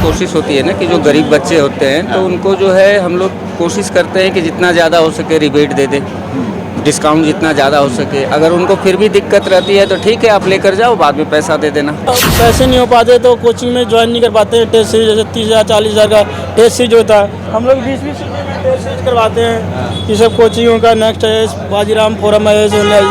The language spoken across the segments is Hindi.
कोशिश होती है ना कि जो गरीब बच्चे होते हैं तो उनको जो है हम लोग कोशिश करते हैं कि जितना ज़्यादा हो सके रिबेट दे दें, डिस्काउंट जितना ज़्यादा हो सके। अगर उनको फिर भी दिक्कत रहती है तो ठीक है, आप लेकर जाओ, बाद में पैसा दे देना। पैसे नहीं हो पाते तो कोचिंग में ज्वाइन नहीं कर पाते। टेस्ट सीरीज जैसे 30,000 40,000 का टेस्ट सीरीज होता है, हम लोग 20-20 टेस्ट सीरीज करवाते हैं। ये सब कोचिंगों का नेक्स्ट है, बाजीराम फोरम है,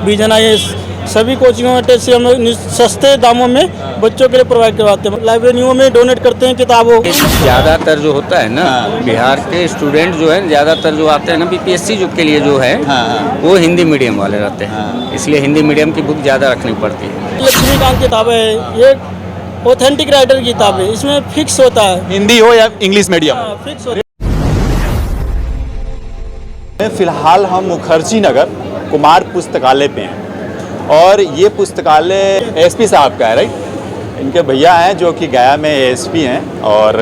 बीजन है, सभी कोचिंगों में टेस्ट सीरीज हम लोग सस्ते दामों में बच्चों के लिए प्रोवाइड करवाते हैं। लाइब्रेरियों में डोनेट करते हैं किताबों। ज़्यादातर जो होता है ना, बिहार के स्टूडेंट जो है ज़्यादातर जो आते हैं ना बीपीएससी जो के लिए जो है वो हिंदी मीडियम वाले रहते हैं, इसलिए हिंदी मीडियम की बुक ज़्यादा रखनी पड़ती है। लक्ष्मीकांत किताब है, ये ऑथेंटिक राइटर की किताब है, इसमें फिक्स होता है हिंदी हो या इंग्लिश मीडियम। फिक्स होता है। फिलहाल हम मुखर्जी नगर कुमार पुस्तकालय पे हैं और ये पुस्तकालय एसपी साहब का है, राइट। इनके भैया हैं जो कि गया में एसपी हैं। और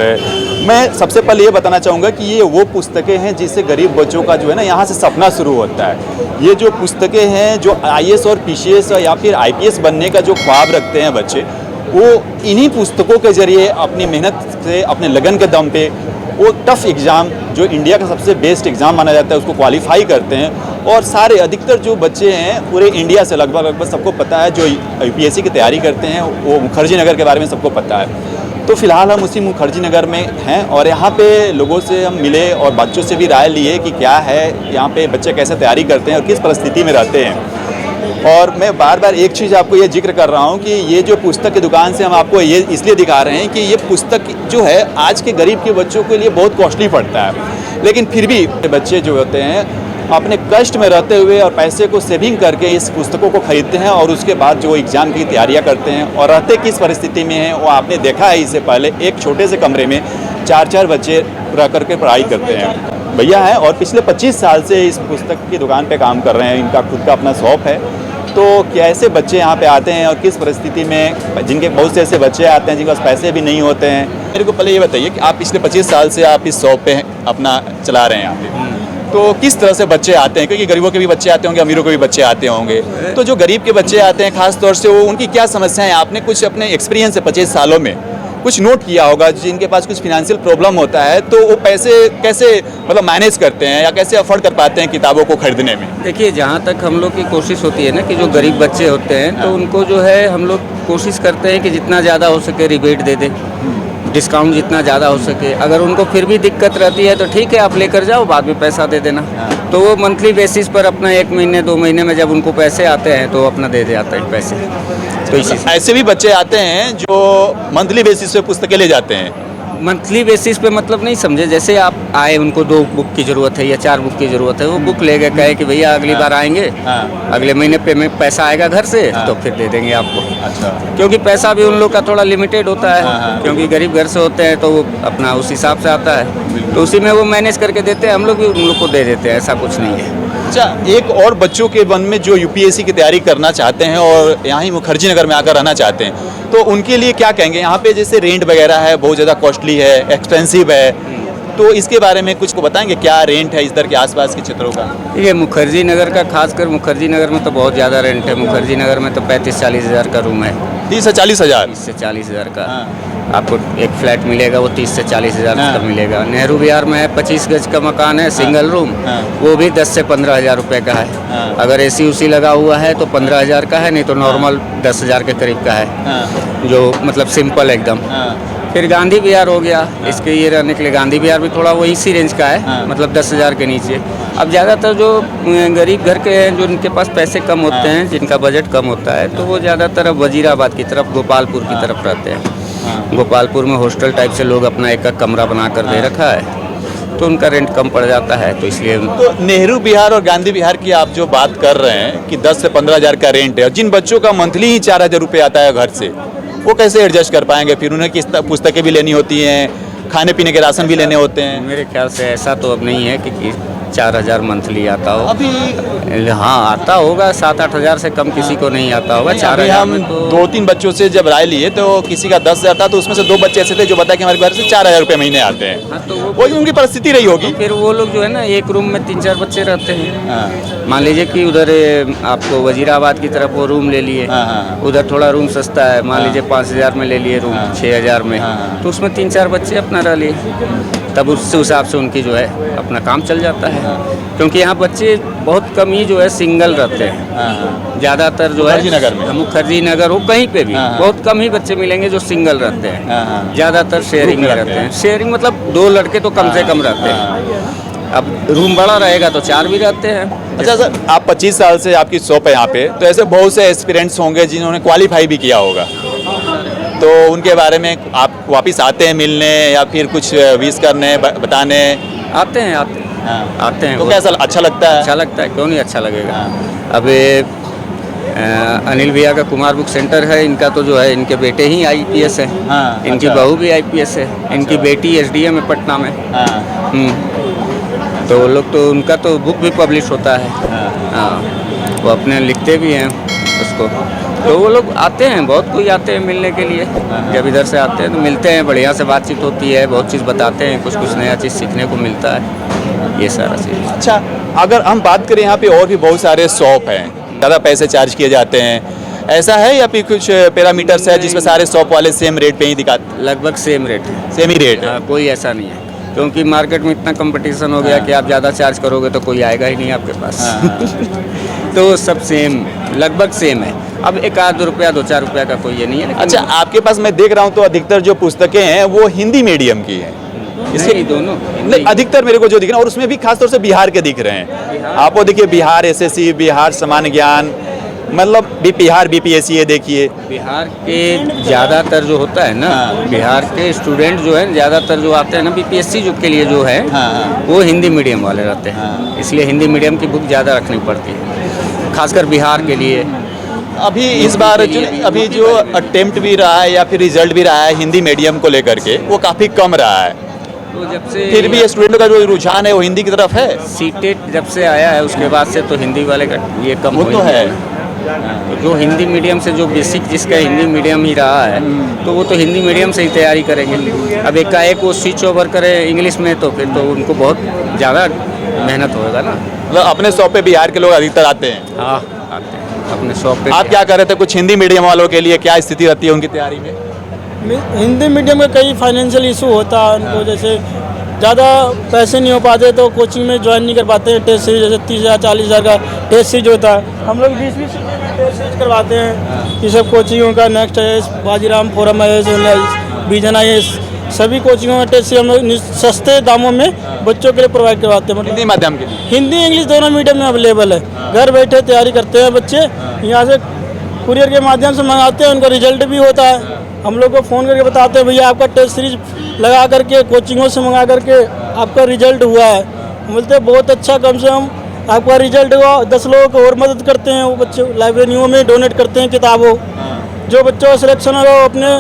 मैं सबसे पहले ये बताना चाहूँगा कि ये वो पुस्तकें हैं जिससे गरीब बच्चों का जो है ना यहाँ से सपना शुरू होता है। ये जो पुस्तकें हैं जो आईएएस और पीसीएस या फिर आईपीएस बनने का जो ख्वाब रखते हैं बच्चे, वो इन्हीं पुस्तकों के ज़रिए अपनी मेहनत से, अपने लगन के दम पे वो टफ़ एग्ज़ाम जो इंडिया का सबसे बेस्ट एग्ज़ाम माना जाता है उसको क्वालिफाई करते हैं। और सारे अधिकतर जो बच्चे हैं पूरे इंडिया से लगभग सबको पता है, जो यूपीएससी की तैयारी करते हैं वो मुखर्जी नगर के बारे में सबको पता है। तो फिलहाल हम उसी मुखर्जी नगर में हैं और यहाँ पे लोगों से हम मिले और बच्चों से भी राय लिए कि क्या है यहाँ पे बच्चे कैसे तैयारी करते हैं और किस परिस्थिति में रहते हैं। और मैं बार बार एक चीज़ आपको ये जिक्र कर रहा हूँ कि ये जो पुस्तक की दुकान से हम आपको ये इसलिए दिखा रहे हैं कि ये पुस्तक जो है आज के गरीब के बच्चों के लिए बहुत कॉस्टली पड़ता है, लेकिन फिर भी बच्चे जो होते हैं अपने कष्ट में रहते हुए और पैसे को सेविंग करके इस पुस्तकों को खरीदते हैं और उसके बाद जो एग्ज़ाम की तैयारियां करते हैं। और रहते किस परिस्थिति में हैं वो आपने देखा है। इससे पहले एक छोटे से कमरे में 4-4 बच्चे रह करके पढ़ाई करते हैं। भैया हैं और पिछले 25 साल से इस पुस्तक की दुकान पे काम कर रहे हैं, इनका खुद का अपना शॉप है। तो कैसे बच्चे यहाँ पे आते हैं और किस परिस्थिति में, जिनके बहुत से ऐसे बच्चे आते हैं जिनके पास पैसे भी नहीं होते हैं। मेरे को पहले ये बताइए कि आप पिछले 25 साल से आप इस शॉप पे अपना चला रहे हैं यहाँ पे, तो किस तरह से बच्चे आते हैं? क्योंकि गरीबों के भी बच्चे आते होंगे, अमीरों के भी बच्चे आते होंगे, तो जो गरीब के बच्चे आते हैं खास तौर से वो उनकी क्या समस्याएं, आपने कुछ अपने एक्सपीरियंस से 25 सालों में कुछ नोट किया होगा, जिनके पास कुछ फिनेंशियल प्रॉब्लम होता है तो वो पैसे कैसे मतलब मैनेज करते हैं या कैसे अफोर्ड कर पाते हैं किताबों को खरीदने में? देखिए, जहाँ तक हम लोग की कोशिश होती है ना कि जो गरीब बच्चे होते हैं तो उनको जो है हम लोग कोशिश करते हैं कि जितना ज़्यादा हो सके रिबेट दे दें, डिस्काउंट जितना ज़्यादा हो सके। अगर उनको फिर भी दिक्कत रहती है तो ठीक है, आप लेकर जाओ, बाद में पैसा दे देना। तो वो मंथली बेसिस पर अपना 1 महीने 2 महीने में जब उनको पैसे आते हैं तो अपना दे जाता है पैसे। तो इसी ऐसे भी बच्चे आते हैं जो मंथली बेसिस पे पुस्तकें ले जाते हैं। मंथली बेसिस पे मतलब नहीं समझे, जैसे आप आए, उनको 2 बुक की ज़रूरत है या 4 बुक की ज़रूरत है, वो बुक ले गए, कहे कि भैया अगली बार आएंगे, अगले महीने पेमेंट पैसा आएगा घर से तो फिर दे देंगे आपको। अच्छा। क्योंकि पैसा भी उन लोग का थोड़ा लिमिटेड होता है, क्योंकि गरीब घर से होते हैं तो वो अपना उस हिसाब से आता है, तो उसी में वो मैनेज करके देते हैं। हम लोग भी उन लोग को दे देते हैं, ऐसा कुछ नहीं है। अच्छा, एक और बच्चों के मन में जो यूपीएससी की तैयारी करना चाहते हैं और यहाँ ही मुखर्जी नगर में आकर रहना चाहते हैं, तो उनके लिए क्या कहेंगे? यहाँ पे जैसे रेंट वगैरह है बहुत ज़्यादा कॉस्टली है, एक्सपेंसिव है, तो इसके बारे में कुछ को बताएंगे क्या रेंट है इधर के आसपास के क्षेत्रों का? ये मुखर्जी नगर का, खासकर मुखर्जी नगर में तो बहुत ज़्यादा रेंट है। मुखर्जी नगर में तो 35-40 हज़ार का रूम है। 30 से 40 हज़ार? 30 से 40 हज़ार का आपको एक फ्लैट मिलेगा, वो 30 से 40 हज़ार का मिलेगा। नेहरू विहार में है, 25 गज का मकान है, सिंगल रूम, वो भी 10 से 15 हज़ार रुपये का है। अगर एसी उसी लगा हुआ है तो 15 हज़ार का है, नहीं तो नॉर्मल 10 हज़ार के करीब का है, जो मतलब सिंपल एकदम। फिर गांधी विहार हो गया, इसके ये रहने के लिए गांधी विहार भी थोड़ा वही इसी रेंज का है, मतलब 10 हज़ार के नीचे। अब ज़्यादातर जो गरीब घर के हैं, जो इनके पास पैसे कम होते हैं, जिनका बजट कम होता है, तो वो ज़्यादातर अब वजीराबाद की तरफ, गोपालपुर की तरफ रहते हैं। गोपालपुर में हॉस्टल टाइप से लोग अपना एक कमरा बना कर दे रखा है, तो उनका रेंट कम पड़ जाता है, तो इसलिए। तो नेहरू विहार और गांधी विहार की आप जो बात कर रहे हैं कि 10 से 15 हज़ार का रेंट है, और जिन बच्चों का मंथली ही 4 हज़ार रुपये आता है घर से, वो कैसे एडजस्ट कर पाएंगे? फिर उन्हें किस पुस्तकें भी लेनी होती हैं, खाने पीने के राशन भी लेने होते हैं। मेरे ख्याल से ऐसा तो अब नहीं है कि 4,000 मंथली आता हो। अभी हाँ आता होगा, 7-8 हज़ार से कम किसी को नहीं आता होगा। अभी 4,000 हम में तो 2-3 बच्चों से जब राय लिए तो किसी का 10,000 था, तो उसमें से 2 बच्चे ऐसे थे जो बताया कि हमारे घर से 4,000 रुपये महीने आते हैं। हाँ तो वो उनकी परिस्थिति रही होगी। फिर वो लोग जो है ना, एक रूम में 3-4 बच्चे रहते हैं। हाँ। मान लीजिए कि उधर आपको वजीराबाद की तरफ वो रूम ले लिए, हाँ। उधर थोड़ा रूम सस्ता है, मान लीजिए 5,000 में ले लिए रूम, 6,000 में, हाँ। तो उसमें 3-4 बच्चे अपना रह लिए, तब उस हिसाब से उनकी जो है अपना काम चल जाता है। क्योंकि यहाँ बच्चे बहुत कम ही जो है सिंगल रहते हैं, ज़्यादातर जो है मुखर्जी नगर में। मुखर्जी नगर हो कहीं पे भी हाँ। बहुत कम ही बच्चे मिलेंगे जो सिंगल रहते हैं, हाँ। ज़्यादातर शेयरिंग में रहते हैं। शेयरिंग मतलब 2 लड़के तो कम से कम रहते हैं। अब रूम बड़ा रहेगा तो 4 भी रहते हैं। अच्छा सर, आप 25 साल से आपकी शॉप है यहाँ पे, तो ऐसे बहुत से एस्पिरेंट्स होंगे जिन्होंने क्वालिफाई भी किया होगा, तो उनके बारे में आप वापस आते हैं मिलने या फिर कुछ विश करने बताने? आते हैं आते हैं तो वो कैसा अच्छा लगता है? अच्छा लगता है, क्यों नहीं अच्छा लगेगा। अब अनिल भैया का कुमार बुक सेंटर है, इनका तो जो है इनके बेटे ही IPS है, हाँ, इनकी अच्छा। बहू भी IPS है, इनकी बेटी SDM है पटना में। तो वो लोग तो उनका तो बुक भी पब्लिश होता है। हाँ, वो अपने लिखते भी हैं उसको। तो वो लोग आते हैं, बहुत कोई आते हैं मिलने के लिए। जब इधर से आते हैं तो मिलते हैं, बढ़िया से बातचीत होती है, बहुत चीज़ बताते हैं, कुछ कुछ नया चीज़ सीखने को मिलता है, ये सारा चीज़। अच्छा, अगर हम बात करें यहाँ पे और भी बहुत सारे शॉप हैं, ज़्यादा पैसे चार्ज किए जाते हैं, ऐसा है या फिर कुछ पैरामीटर्स है जिसमें सारे शॉप वाले सेम रेट पे ही दिखाते? लगभग सेम रेट है, सेम ही रेट है। हाँ, कोई ऐसा नहीं है, क्योंकि मार्केट में इतना कंपटीशन हो गया कि आप ज़्यादा चार्ज करोगे तो कोई आएगा ही नहीं आपके पास। तो सब सेम, लगभग सेम है। अब 1-2 रुपया 2-4 रुपया का कोई ये नहीं है। लेकिन अच्छा, आपके पास मैं देख रहा हूँ तो अधिकतर जो पुस्तकें हैं वो हिंदी मीडियम की हैं। नहीं, दोनों नहीं, अधिकतर मेरे को जो दिख रहे हैं, और उसमें भी खासतौर से बिहार के दिख रहे हैं। आपको देखिए बिहार SSC, बिहार सामान्य ज्ञान, मतलब बिहार BPSC, ये देखिए बिहार के ज़्यादातर जो होता है ना, बिहार के स्टूडेंट जो है ज़्यादातर जो आते हैं ना BPSC जो के लिए जो है, वो हिंदी मीडियम वाले रहते हैं, इसलिए हिंदी मीडियम की बुक ज़्यादा रखनी पड़ती है, खासकर बिहार के लिए। अभी इस बार जो अटेम्प्ट भी रहा है या फिर रिजल्ट भी रहा है हिंदी मीडियम को लेकर के, वो काफ़ी कम रहा है। तो जब से फिर भी स्टूडेंट का जो रुझान है वो हिंदी की तरफ है। सीटेट जब से आया है उसके बाद से तो हिंदी वाले का ये कम वो हो तो ही है। गया। तो जो हिंदी मीडियम से जो बेसिक जिसका हिंदी मीडियम ही रहा है, तो वो तो हिंदी मीडियम से ही तैयारी करेंगे। अब एकाएक वो स्विच ओवर करे इंग्लिश में तो फिर तो उनको बहुत ज़्यादा मेहनत होएगा ना। मतलब अपने शॉप पे बिहार के लोग अधिकतर आते हैं। हाँ, आते हैं अपने शॉप पे। आप क्या कर रहे थे, कुछ हिंदी मीडियम वालों के लिए क्या स्थिति रहती है उनकी तैयारी में? हिंदी मीडियम में कई फाइनेंशियल इशू होता है उनको, जैसे ज़्यादा पैसे नहीं हो पाते तो कोचिंग में ज्वाइन नहीं कर पाते हैं। टेस्ट सीरीज जैसे 30,000 40,000 का टेस्ट सीरीज होता है, हम लोग 20-20 रुपये में टेस्ट सीरीज करवाते हैं। ये सब कोचिंगों का next IAS, Vajiram forum IAS, vision IAS, सभी कोचिंगों का टेस्ट सीरीज हम लोग सस्ते दामों में बच्चों के लिए प्रोवाइड करवाते हैं। मतलब हिंदी माध्यम के लिए हिंदी इंग्लिश दोनों मीडियम में अवेलेबल है। घर बैठे तैयारी करते हैं बच्चे, यहाँ से कुरियर के माध्यम से मंगाते हैं, उनका रिजल्ट भी होता है। हम लोग को फ़ोन करके बताते हैं भैया आपका टेस्ट सीरीज लगा करके कोचिंगों से मंगा करके आपका रिजल्ट हुआ है। बोलते हैं बहुत अच्छा, कम से कम आपका रिजल्ट हुआ, 10 लोगों को और मदद करते हैं। वो बच्चे लाइब्रेरियों में डोनेट करते हैं किताबों, जो बच्चों का सिलेक्शन होगा वो अपने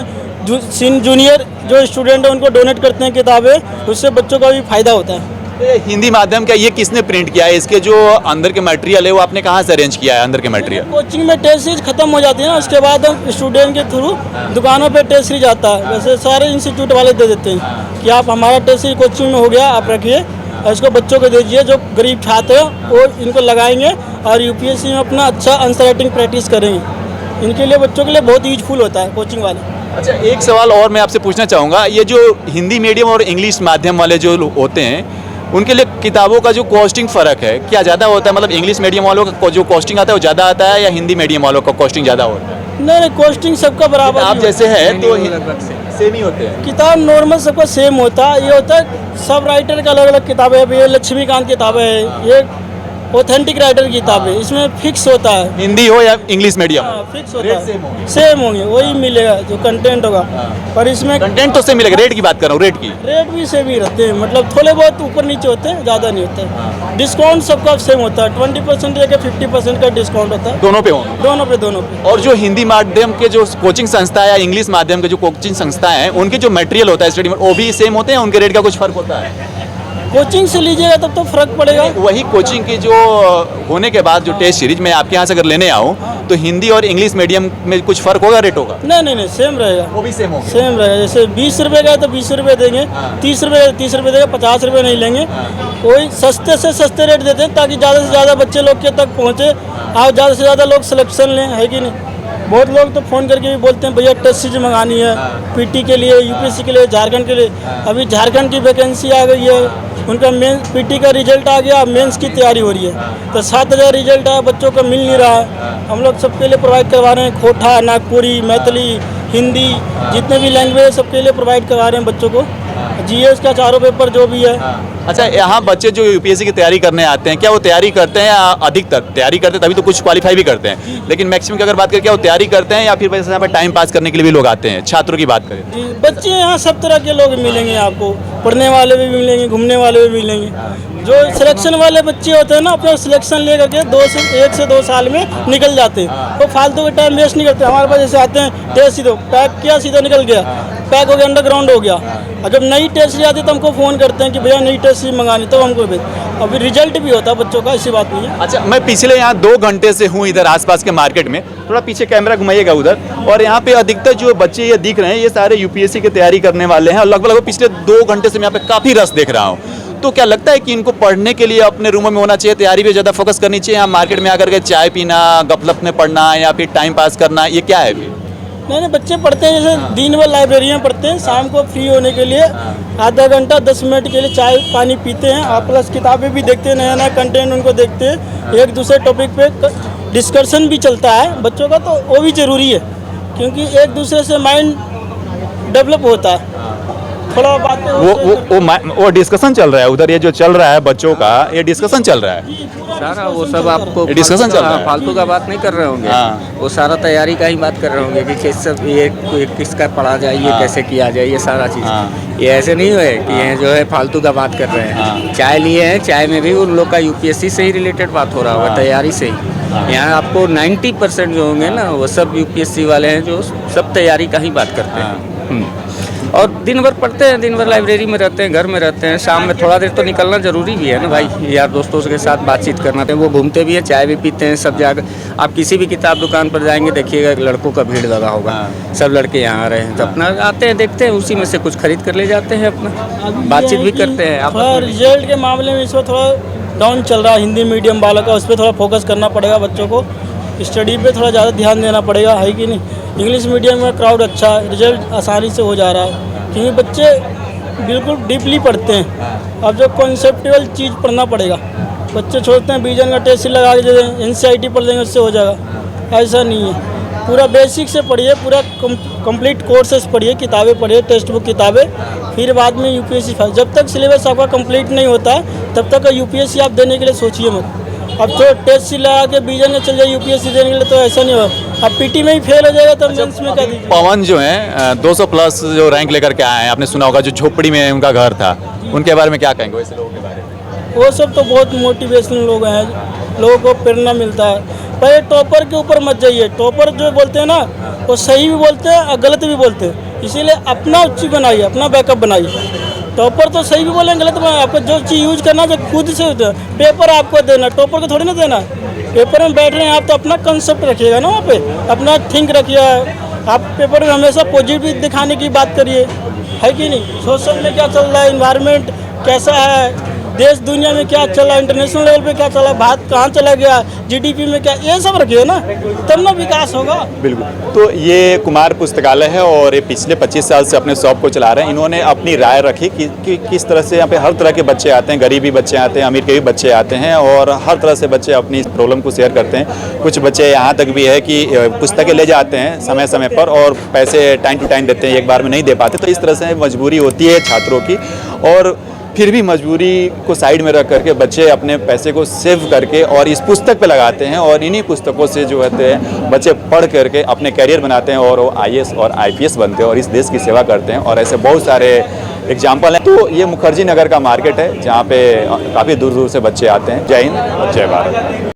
जूनियर जो स्टूडेंट है उनको डोनेट करते हैं किताबें, उससे बच्चों का भी फ़ायदा होता है। ये हिंदी माध्यम का ये किसने प्रिंट किया है? इसके जो अंदर के मटेरियल है वो आपने कहाँ से अरेंज किया है अंदर के मटेरियल? कोचिंग में टेस्ट सीरीज खत्म हो जाती है ना, उसके बाद हम स्टूडेंट के थ्रू दुकानों पे टेस्ट सीरीज आता है। वैसे सारे इंस्टीट्यूट वाले दे देते हैं कि आप हमारा टेस्ट सीरीज कोचिंग में हो गया, आप रखिए और इसको बच्चों को दीजिए जो गरीब छात्र हैं वो इनको लगाएंगे और UPSC में अपना अच्छा आंसर राइटिंग प्रैक्टिस करेंगे। इनके लिए बच्चों के लिए बहुत यूजफुल होता है कोचिंग वाले। अच्छा, एक सवाल और मैं आपसे पूछना चाहूँगा, ये जो हिंदी मीडियम और इंग्लिश माध्यम वाले जो लोग होते हैं उनके लिए किताबों का जो कॉस्टिंग फ़र्क है क्या ज़्यादा होता है? मतलब इंग्लिश मीडियम वालों का जो कॉस्टिंग आता है वो ज़्यादा आता है या हिंदी मीडियम वालों का कॉस्टिंग ज़्यादा होता है? नहीं, कॉस्टिंग सबका बराबर। आप जैसे है तो लगभग से सेम ही होते हैं। किताब नॉर्मल सबका सेम होता है। ये होता है सब राइटर का अलग अलग किताबें है। ये लक्ष्मीकांत किताबें है, ये ऑथेंटिक राइटर की किताब है, इसमें फिक्स होता है। हिंदी हो या इंग्लिश मीडियम, फिक्स होता रेट है, सेम होंगे? सेम होंगे, वही मिलेगा जो कंटेंट होगा। पर इसमें कंटेंट तो सेम मिलेगा, रेट की बात कर रहा हूँ, रेट की। रेट भी सेम ही रहते हैं, मतलब थोड़े बहुत ऊपर नीचे होते हैं, ज़्यादा नहीं होता है। डिस्काउंट सबका सेम होता है, 20% या 50% का डिस्काउंट होता है दोनों पे होंगे? दोनों पे। और जो हिंदी माध्यम के जो कोचिंग संस्था है या इंग्लिश माध्यम के जो कोचिंग संस्था है उनके जो मटेरियल होता है स्टडी में वो भी सेम होते हैं, उनके रेट का कुछ फर्क होता है? कोचिंग से लीजिएगा तब तो फर्क पड़ेगा। वही कोचिंग की जो होने के बाद जो टेस्ट सीरीज में आपके यहाँ से अगर लेने आऊँ तो हिंदी और इंग्लिश मीडियम में कुछ फर्क होगा, रेट होगा? नहीं सेम रहेगा। वो भी सेम होगा? सेम रहेगा। जैसे 20 रुपये का है तो 20 रुपये देंगे, 30 रुपये 30 रुपये देंगे, 50 रुपये नहीं लेंगे। वही सस्ते से सस्ते रेट देते हैं ताकि ज़्यादा से ज़्यादा बच्चे लोग के तक पहुँचे और ज़्यादा से ज़्यादा लोग सिलेक्शन लें, है कि नहीं। बहुत लोग तो फ़ोन करके भी बोलते हैं भैया टेस्ट सीरीज मंगानी है पीटी के लिए, यूपीएससी के लिए, झारखंड के लिए। अभी झारखंड की वैकेंसी आ गई है, उनका मेन पीटी का रिजल्ट आ गया, मेंस की तैयारी हो रही है। तो 7000 रिजल्ट आया, बच्चों को मिल नहीं रहा है। हम लोग सबके लिए प्रोवाइड करवा रहे हैं, खोटा, नागपुरी, मैथिली, हिंदी, जितने भी लैंग्वेज है सबके लिए प्रोवाइड करवा रहे हैं बच्चों को। जीएस का चारों पेपर जो भी है। अच्छा, यहाँ बच्चे जो यूपीएससी की तैयारी करने आते हैं, क्या वो तैयारी करते हैं या अधिकतर तैयारी करते हैं तभी तो कुछ क्वालिफाई भी करते हैं, लेकिन मैक्सिमम की अगर बात करें क्या वो तैयारी करते हैं या फिर वैसे यहाँ पर टाइम पास करने के लिए भी लोग आते हैं? छात्रों की बात करें जी, बच्चे यहाँ सब तरह के लोग मिलेंगे आपको, पढ़ने वाले भी मिलेंगे, घूमने वाले भी मिलेंगे। जो सिलेक्शन वाले बच्चे होते हैं ना, अपना सिलेक्शन लेकर के 1 से 2 साल में निकल जाते हैं। वो फालतू के टाइम वेस्ट नहीं करते। हमारे पास जैसे आते हैं टेस्ट सीधो पैक किया, सीधा निकल गया, पैक हो गया, अंडरग्राउंड हो गया। और जब नई टेस्ट आती है तो हमको फ़ोन करते हैं कि भैया नई टेस्ट मंगानी, तो हमको भेज। अभी रिजल्ट भी होता है बच्चों का, ऐसी बात नहीं है। अच्छा, मैं पिछले यहाँ 2 घंटे से हूँ इधर आसपास के मार्केट में, थोड़ा पीछे कैमरा घुमाइएगा उधर, और यहाँ पे अधिकतर जो बच्चे ये दिख रहे हैं ये सारे यूपीएससी की तैयारी करने वाले हैं और लगभग पिछले 2 घंटे से मैं यहाँ पे काफ़ी रस देख रहा हूँ। तो क्या लगता है कि इनको पढ़ने के लिए अपने रूम में होना चाहिए, तैयारी पे ज़्यादा फोकस करनी चाहिए, या मार्केट में आकर के चाय पीना, गपलप में पढ़ना या फिर टाइम पास करना, ये क्या है अभी? नहीं, बच्चे पढ़ते हैं, जैसे दिन भर लाइब्रेरी में पढ़ते हैं, शाम को फ्री होने के लिए आधा घंटा 10 मिनट के लिए चाय पानी पीते हैं और प्लस किताबें भी देखते हैं, नया नया कंटेंट उनको देखते हैं, एक दूसरे टॉपिक पे डिस्कशन भी चलता है बच्चों का, तो वो भी ज़रूरी है क्योंकि एक दूसरे से माइंड डेवलप होता है। थोड़ा बातें वो डिस्कशन चल रहा है उधर, ये जो चल रहा है बच्चों का, ये डिस्कशन चल रहा है सारा। वो सब आपको डिस्कशन चल रहा है, फालतू का बात नहीं कर रहे होंगे। वो सारा तैयारी का ही बात कर रहे होंगे कि किस सब ये किसका पढ़ा जाए, ये कैसे किया जाए, ये सारा चीज़। ये ऐसे नहीं है कि ये जो है फालतू का बात कर रहे हैं। चाय लिए हैं, चाय में भी उन लोग का यूपीएससी से ही रिलेटेड बात हो रहा होगा, तैयारी से ही। यहाँ आपको 90% जो होंगे ना वो सब यूपीएससी वाले हैं, जो सब तैयारी का ही बात करते हैं। और दिन भर पढ़ते हैं, दिन भर लाइब्रेरी में रहते हैं, घर में रहते हैं। शाम में थोड़ा देर तो निकलना ज़रूरी भी है ना भाई, यार दोस्तों के साथ बातचीत करना। वो घूमते भी हैं, चाय भी पीते हैं, सब जगह। आप किसी भी किताब दुकान पर जाएंगे देखिएगा लड़कों का भीड़ लगा होगा, सब लड़के यहाँ आ रहे हैं, तो अपना आते हैं, देखते हैं, उसी में से कुछ खरीद कर ले जाते हैं, अपना बातचीत भी करते हैं। थोड़ा रिजल्ट के मामले में इस वक्त थोड़ा डाउन चल रहा है हिंदी मीडियम वालों का, उस पर थोड़ा फोकस करना पड़ेगा बच्चों को, स्टडी पे थोड़ा ज़्यादा ध्यान देना पड़ेगा, है कि नहीं। इंग्लिश मीडियम में क्राउड अच्छा है, रिजल्ट आसानी से हो जा रहा है क्योंकि बच्चे बिल्कुल डीपली पढ़ते हैं। अब जो कॉन्सेप्चुअल चीज़ पढ़ना पड़ेगा, बच्चे छोड़ते हैं बीजन का टेस्ट लगा के दे दें, एनसीईआरटी पढ़ देंगे उससे हो जाएगा, ऐसा नहीं है। पूरा बेसिक से पढ़िए, पूरा कंप्लीट कोर्सेस पढ़िए, किताबें पढ़िए, टेक्स्ट बुक किताबें, फिर बाद में यूपीएससी। जब तक सिलेबस आपका कंप्लीट नहीं होता है तब तक यूपीएससी आप देने के लिए सोचिए मत। अब तो टेस्ट सी लगा के बीजन में चल जाए यूपीएससी देने के लिए, तो ऐसा नहीं होगा। अब पीटी में ही फेल हो जाएगा तो मेंस में क्या दीजिए। पवन जो है 200 प्लस जो रैंक लेकर के आए हैं, आपने सुना होगा, जो झोपड़ी में उनका घर था, उनके बारे में क्या कहेंगे वैसे लोगों के बारे में? वो सब तो बहुत मोटिवेशनल लोग हैं, लोगों को प्रेरणा मिलता है। पर टॉपर के ऊपर मत जाइए, टॉपर जो बोलते हैं ना वो सही भी बोलते हैं और गलत भी बोलते हैं, इसीलिए अपना चीज़ बनाइए, अपना बैकअप बनाइए। टॉपर तो सही भी बोलेंगे, गलत बोलेंगे, आपको जो चीज़ यूज करना जो खुद से होता है। पेपर आपको देना, टॉपर को थोड़ी ना देना। पेपर में बैठ रहे हैं आप तो अपना कंसेप्ट रखिएगा ना, वहाँ पे अपना थिंक रखिए। आप पेपर में हमेशा पॉजिटिव दिखाने की बात करिए, है कि नहीं। सोशल में क्या चल रहा है, इन्वायरमेंट कैसा है, देश दुनिया में क्या चल रहा है, इंटरनेशनल लेवल पे क्या चला, भारत कहाँ चला गया, जीडीपी में क्या, ये सब रखिए ना, तब ना विकास होगा। बिल्कुल। तो ये कुमार पुस्तकालय है और ये पिछले 25 साल से अपने शॉप को चला रहे हैं। इन्होंने अपनी राय रखी कि किस तरह से यहाँ पे हर तरह के बच्चे आते हैं, गरीबी बच्चे आते हैं, अमीर के भी बच्चे आते हैं, और हर तरह से बच्चे अपनी प्रॉब्लम को शेयर करते हैं। कुछ बच्चे यहाँ तक भी है कि पुस्तकें ले जाते हैं समय समय पर और पैसे टाइम टू टाइम देते हैं, एक बार में नहीं दे पाते। तो इस तरह से मजबूरी होती है छात्रों की, और फिर भी मजबूरी को साइड में रख करके बच्चे अपने पैसे को सेव करके और इस पुस्तक पे लगाते हैं, और इन्हीं पुस्तकों से जो होते हैं बच्चे पढ़ करके अपने कैरियर बनाते हैं और वो आईएएस और आईपीएस बनते हैं और इस देश की सेवा करते हैं। और ऐसे बहुत सारे एग्जाम्पल हैं। तो ये मुखर्जी नगर का मार्केट है जहाँ पे काफ़ी दूर दूर से बच्चे आते हैं। जय हिंद, जय भारत।